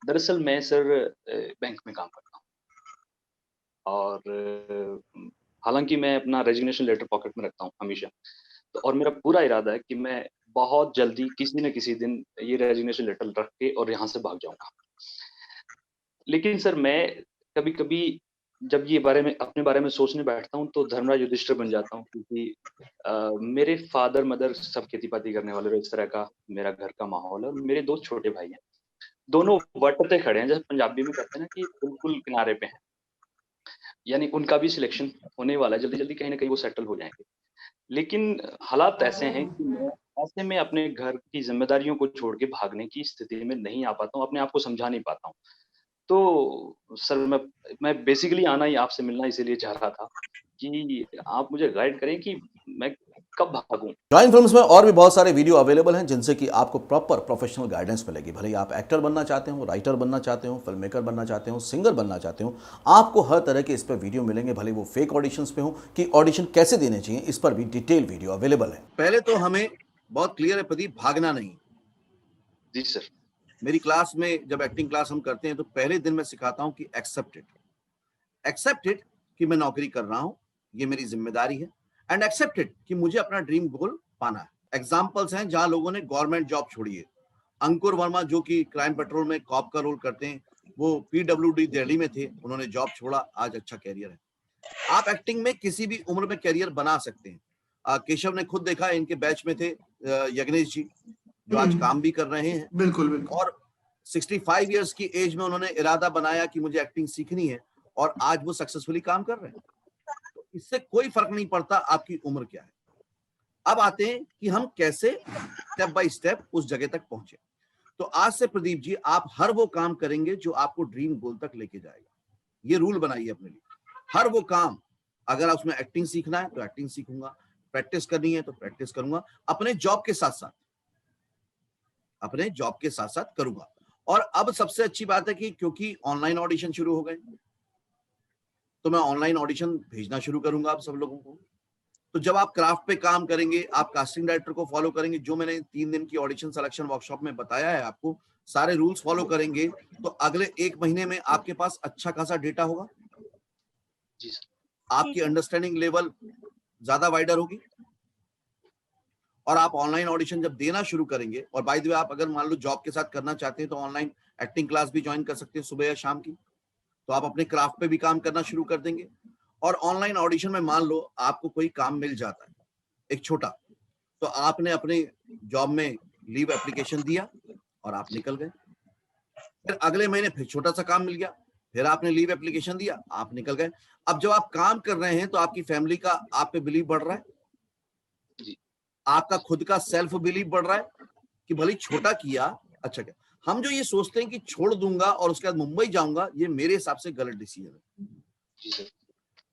दरअसल मैं sir bank में काम करता हूँ और हालाँकि मैं अपना रेज़िग्नेशन लेटर पॉकेट में रखता हूँ हमेशा। तो और मेरा पूरा इरादा है कि मैं बहुत जल्दी किसी न किसी दिन ये रेज़िग्नेशन लेटर रख के और यहाँ से भाग जाऊँगा। लेकिन सर मैं कभी-कभी जब ये बारे में अपने बारे में सोचने बैठता हूँ तो धर्मराज युधिष्ठिर बन जाता हूँ क्योंकि मेरे फ़ादर-मदर सब खेती-बाती करने वाले और इस तरह का मेरा घर का माहौल है और मेरे 2 छोटे भाई हैं। दोनों वट पे खड़े हैं, जैसे पंजाबी में कहते हैं ना कि बिल्कुल किनारे पे हैं। यानी उनका भी सिलेक्शन होने वाला है, जल्दी-जल्दी कहीं न कहीं वो सेटल हो जाएँगे। लेकिन हालात ऐसे हैं कि मैं ऐसे में अपने घर की ज़िम्मेदारियों को छोड़ के भागने की स्थिति में नहीं आ पाता हूँ, अपने आप को समझा नहीं पाता हूँ। तो सर मैं बेसिकली आना ही आपसे मिलना इसीलिए चाह रहा था कि आप मुझे गाइड करें कि मैं कब भागूँ? जॉइन फिल्म्स में और भी बहुत सारे वीडियो अवेलेबल हैं जिनसे कि आपको प्रॉपर प्रोफेशनल गाइडेंस मिलेगी। भले ही आप एक्टर बनना चाहते हो, राइटर बनना चाहते हो, फिल्म मेकर बनना चाहते हो, सिंगर बनना चाहते हो, आपको हर तरह के इस पर वीडियो मिलेंगे। भले वो फेक ऑडिशंस पे हो कि ऑडिशन कैसे देने चाहिए, इस पर भी डिटेल वीडियो अवेलेबल है। पहले तो हमें बहुत क्लियर है प्रदीप, भागना नहीं। जी सर। मेरी क्लास में जब एक्टिंग क्लास हम करते हैं तो पहले दिन मैं सिखाता हूं कि एक्सेप्ट इट कि मैं नौकरी कर रहा हूं, ये मेरी जिम्मेदारी है, एंड एक्सेप्ट इट कि मुझे अपना ड्रीम गोल पाना है। एग्जाम्पल्स हैं जहां लोगों ने गवर्नमेंट जॉब छोड़ी है। अंकुर वर्मा जो कि क्राइम पेट्रोल में कॉप का रोल करते हैं, वो पीडब्ल्यूडी दिल्ली में थे, उन्होंने जॉब छोड़ा, आज अच्छा कैरियर है। आप एक्टिंग में किसी भी उम्र में कैरियर बना सकते हैं। केशव ने खुद देखा, इनके बैच में थे यज्ञेश जी, जो आज काम भी कर रहे हैं। बिल्कुल बिल्कुल। और 65 इयर्स की एज में उन्होंने इरादा बनाया कि मुझे एक्टिंग सीखनी है, और आज वो सक्सेसफुली काम कर रहे हैं। तो इससे कोई फर्क नहीं पड़ता आपकी उम्र क्या है। अब आते हैं कि हम कैसे स्टेप बाय स्टेप उस जगह तक पहुंचे। तो आज से प्रदीप जी, आप हर वो काम करेंगे जो आपको ड्रीम गोल तक लेके जाएगा। ये रूल बनाइए अपने लिए। हर वो काम, अगर उसमें एक्टिंग सीखना है तो एक्टिंग सीखूंगा, प्रैक्टिस करनी है तो प्रैक्टिस करूंगा, अपने जॉब के साथ करूंगा। और अब सबसे अच्छी बात है कि क्योंकि ऑनलाइन ऑडिशन शुरू हो गए, तो मैं ऑनलाइन ऑडिशन भेजना शुरू करूंगा आप सब लोगों को। तो जब आप क्राफ्ट पे काम करेंगे, आप कास्टिंग डायरेक्टर को फॉलो करेंगे, जो मैंने 3 दिन की ऑडिशन सिलेक्शन वर्कशॉप में बताया है आपको, सारे रूल्स फॉलो करेंगे, तो अगले 1 महीने में आपके पास अच्छा खासा डेटा होगा। जी सर। आपकी अंडरस्टैंडिंग लेवल ज्यादा वाइडर होगी, और आप ऑनलाइन ऑडिशन जब देना शुरू करेंगे, और बाय द वे आप अगर मान लो जॉब के साथ करना चाहते हैं तो ऑनलाइन एक्टिंग क्लास भी ज्वाइन कर सकते हैं सुबह या शाम की, तो आप अपने क्राफ्ट पे भी काम करना शुरू कर देंगे। और ऑनलाइन ऑडिशन में मान लो आपको कोई काम मिल जाता है एक छोटा, तो आपने अपने जॉब में लीव एप्लीकेशन दिया और आप निकल गए। फिर अगले महीने फिर छोटा सा काम मिल गया, फिर आपने लीव एप्लीकेशन दिया, आप निकल गए। अब जब आप काम कर रहे हैं तो आपकी फैमिली का आप पे बिलीव बढ़ रहा है, जी। आपका खुद का सेल्फ बिलीव बढ़ रहा है कि भले छोटा किया, अच्छा क्या। हम जो ये सोचते हैं कि छोड़ दूंगा और उसके बाद मुंबई जाऊंगा, ये मेरे हिसाब से गलत डिसीजन है। जी सर।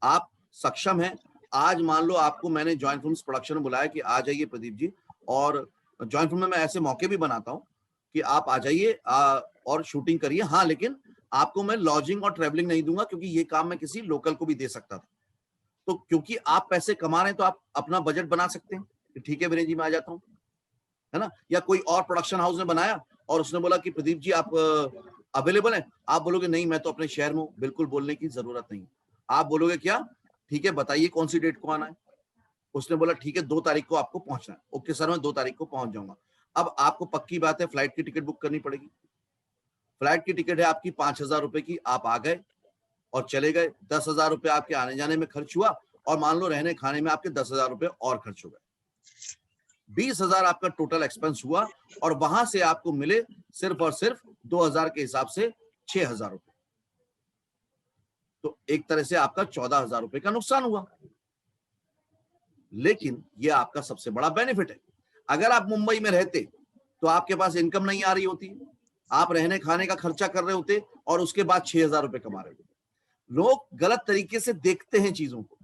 आप सक्षम हैं। आज मान लो आपको मैंने जॉइंट फिल्म्स प्रोडक्शन में बुलाया कि आ जाइए प्रदीप जी, और जॉइंट फिल्म में मैं ऐसे मौके भी बनाता हूं कि आप आ जाइए और शूटिंग करिए। हाँ, लेकिन आपको मैं लॉजिंग और ट्रेवलिंग नहीं दूंगा, क्योंकि ये काम मैं किसी लोकल को भी दे सकता था। तो क्योंकि आप पैसे कमा रहे हैं तो आप अपना बजट बना सकते हैं कि ठीक है विनय जी, मैं आ जाता हूँ, है ना। या कोई और प्रोडक्शन हाउस ने बनाया और उसने बोला कि प्रदीप जी आप अवेलेबल हैं, आप बोलोगे नहीं मैं तो अपने शहर में हूँ, बिल्कुल बोलने की जरूरत नहीं। आप बोलोगे क्या, ठीक है बताइए कौन सी डेट को आना है। उसने बोला ठीक है 2 तारीख को आपको पहुंचना है। ओके सर, मैं 2 तारीख को पहुंच जाऊंगा। अब आपको पक्की बात है फ्लाइट की टिकट बुक करनी पड़ेगी। फ्लाइट की टिकट है आपकी 5,000 रुपए की, आप आ गए और चले गए, 10,000 रुपए आपके आने जाने में खर्च हुआ, और मान लो रहने खाने में आपके 10,000 रुपए और खर्च हो गए, 20,000 आपका टोटल एक्सपेंस हुआ, और वहां से आपको मिले सिर्फ और सिर्फ 2,000 के हिसाब से 6,000 रुपए। तो एक तरह से आपका 14,000 रुपए का नुकसान हुआ। लेकिन ये आपका सबसे बड़ा बेनिफिट है। अगर आप मुंबई में रहते तो आपके पास इनकम नहीं आ रही होती, आप रहने खाने का खर्चा कर रहे होते और उसके बाद 6,000 रुपए कमा रहे होते। लोग गलत तरीके से देखते हैं चीजों को।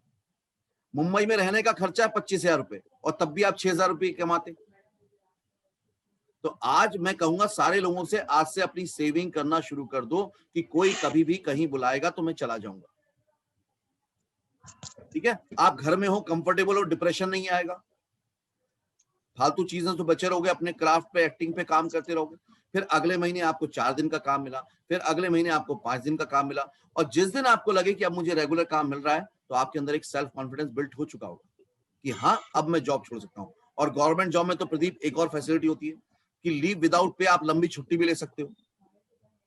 मुंबई में रहने का खर्चा है 25,000 रुपए और तब भी आप 6,000 रुपए कमाते। तो आज मैं कहूंगा सारे लोगों से, आज से अपनी सेविंग करना शुरू कर दो कि कोई कभी भी कहीं बुलाएगा तो मैं चला जाऊंगा। ठीक है, आप घर में हो, कंफर्टेबल हो, डिप्रेशन नहीं आएगा, फालतू चीजें तो बचे रहोगे, अपने क्राफ्ट पे एक्टिंग पे काम करते रहोगे। फिर अगले महीने आपको 4 दिन का काम मिला, फिर अगले महीने आपको 5 दिन का काम मिला, और जिस दिन आपको लगे कि अब मुझे रेगुलर काम मिल रहा है, तो आपके अंदर एक सेल्फ कॉन्फिडेंस बिल्ट हो चुका होगा कि हाँ, अब मैं जॉब छोड़ सकता हूँ। और गवर्नमेंट जॉब में तो प्रदीप एक और फैसिलिटी होती है कि लीव विदाउट पे आप लंबी छुट्टी भी ले सकते हो।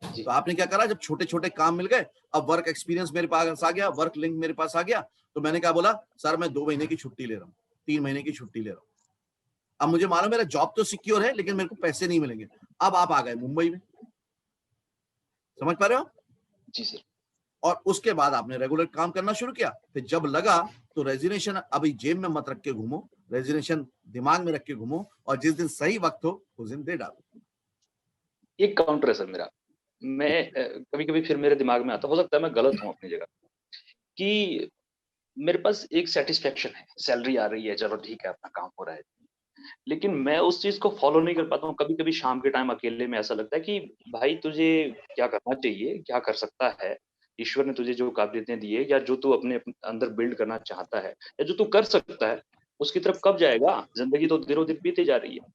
तो आपने क्या करा, जब छोटे छोटे काम मिल गए, अब वर्क एक्सपीरियंस मेरे पास आ गया, वर्क लिंक मेरे पास आ गया, तो मैंने क्या बोला, सर मैं 2 महीने की छुट्टी ले रहा हूँ, 3 महीने की छुट्टी ले रहा हूँ। अब मुझे मालूम मेरा जॉब तो सिक्योर है, लेकिन मेरे को पैसे नहीं मिलेंगे। अब आप आ गए मुंबई में, समझ पा रहे हो? जी सर। और उसके बाद आपने रेगुलर काम करना शुरू किया। फिर जब लगा तो रेजिग्नेशन अभी जेब में मत रख के घूमो, रेजिग्नेशन दिमाग में रख के घूमो, और जिस दिन सही वक्त हो उस दिन दे डालो। एक काउंटर है सर मेरा, मैं कभी-कभी फिर मेरे दिमाग में आता, हो सकता है मैं गलत हूँ अपनी जगह, कि मेरे पास एक सैटिस्फैक्शन है, सैलरी आ रही है, चलो ठीक है अपना काम हो रहा है। लेकिन मैं उस चीज़ को फ़ॉलो नहीं कर पाता हूँ। कभी-कभी शाम के टाइम अकेले में ऐसा लगता है कि भाई तुझे क्या करना चाहिए, क्या कर सकता है? ईश्वर ने तुझे जो काबिलियतें दी है या जो तू अपने अंदर बिल्ड करना चाहता है या जो तू कर सकता है, उसकी तरफ कब जाएगा? ज़िंदगी तो दिनों-दिन बीते जा रही है।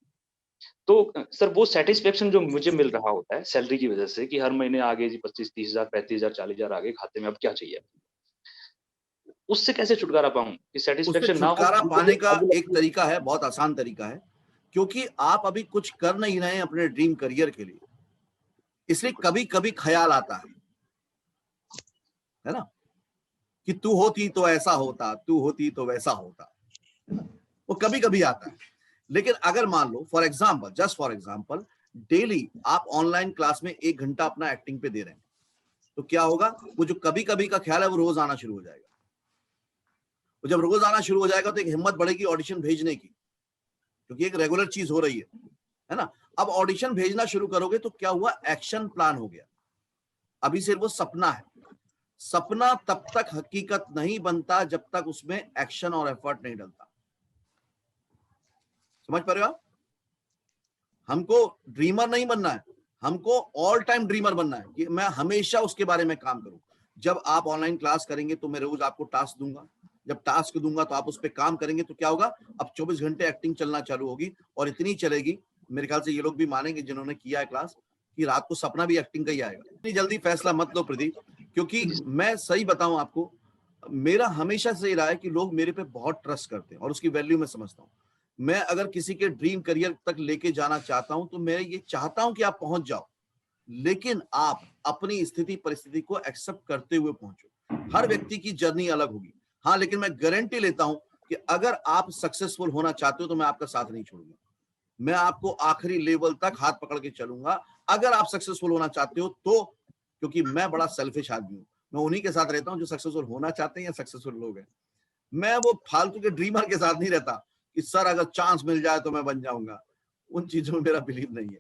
तो सर वो सैटिस्फैक्शन जो मुझे मिल रहा होता है सैलरी की वज़ह से कि हर महीने आ गए जी 25-30,000, 35,000, 40,000 आ गए खाते में, अब क्या चाहिए? उससे कैसे छुटकारा पाऊँ कि उससे सैटिस्फैक्शन ना हो? छुटकारा पाने का आगे एक तरीका है, बहुत आसान तरीका है, क्योंकि आप अभी कुछ कर नहीं रहे हैं अपने ड्रीम करियर के लिए, इसलिए कभी कभी ख्याल आता है ना, कि तू होती तो ऐसा होता, तू होती तो वैसा होता, वो कभी कभी आता है। लेकिन अगर मान लो for example, just for example, daily आप ऑनलाइन क्लास में 1 घंटा अपना एक्टिंग पे दे रहे हैं, तो क्या होगा, वो जो कभी कभी का ख्याल है वो रोज आना शुरू हो जाएगा। वो जब रोज आना शुरू हो जाएगा तो एक हिम्मत बढ़ेगी ऑडिशन भेजने की, क्योंकि एक रेगुलर चीज हो रही है ना। अब ऑडिशन भेजना शुरू करोगे तो क्या हुआ, एक्शन प्लान हो गया। अभी सिर्फ वो सपना है, सपना तब तक हकीकत नहीं बनता जब तक उसमें एक्शन और एफर्ट नहीं डलता। समझ पा रहे हो आप? हमको ड्रीमर नहीं बनना है, हमको ऑल टाइम ड्रीमर बनना है कि मैं हमेशा उसके बारे में काम करूं। जब आप ऑनलाइन क्लास करेंगे तो मैं रोज आपको टास्क दूंगा, जब टास्क दूंगा तो आप उस पर काम करेंगे, तो क्या होगा, अब 24 घंटे एक्टिंग चलना चालू होगी, और इतनी चलेगी, मेरे ख्याल से ये लोग भी मानेंगे जिन्होंने किया है क्लास, कि रात को सपना भी एक्टिंग का ही आएगा। इतनी जल्दी फैसला मत लो प्रदीप, क्योंकि मैं सही बताऊं आपको, मेरा हमेशा से रहा है कि लोग मेरे पे बहुत ट्रस्ट करते हैं और उसकी वैल्यू मैं समझता हूँ। मैं अगर किसी के ड्रीम करियर तक लेके जाना चाहता हूं तो मैं ये चाहता हूं कि आप पहुंच जाओ, लेकिन आप अपनी स्थिति परिस्थिति को एक्सेप्ट करते हुए पहुंचो। हर व्यक्ति की जर्नी अलग होगी, हाँ, लेकिन मैं गारंटी लेता हूं कि अगर आप सक्सेसफुल होना चाहते हो तो मैं आपका साथ नहीं छोड़ूंगा, मैं आपको आखिरी लेवल तक हाथ पकड़ के चलूंगा अगर आप सक्सेसफुल होना चाहते हो तो, क्योंकि मैं बड़ा सेल्फिश आदमी हूं, मैं उन्हीं के साथ रहता हूं जो सक्सेसफुल होना चाहते हैं या सक्सेसफुल लोग हैं। मैं वो फालतू के ड्रीमर के साथ नहीं रहता कि सर अगर चांस मिल जाए तो मैं बन जाऊंगा, उन चीजों में मेरा बिलीव नहीं है।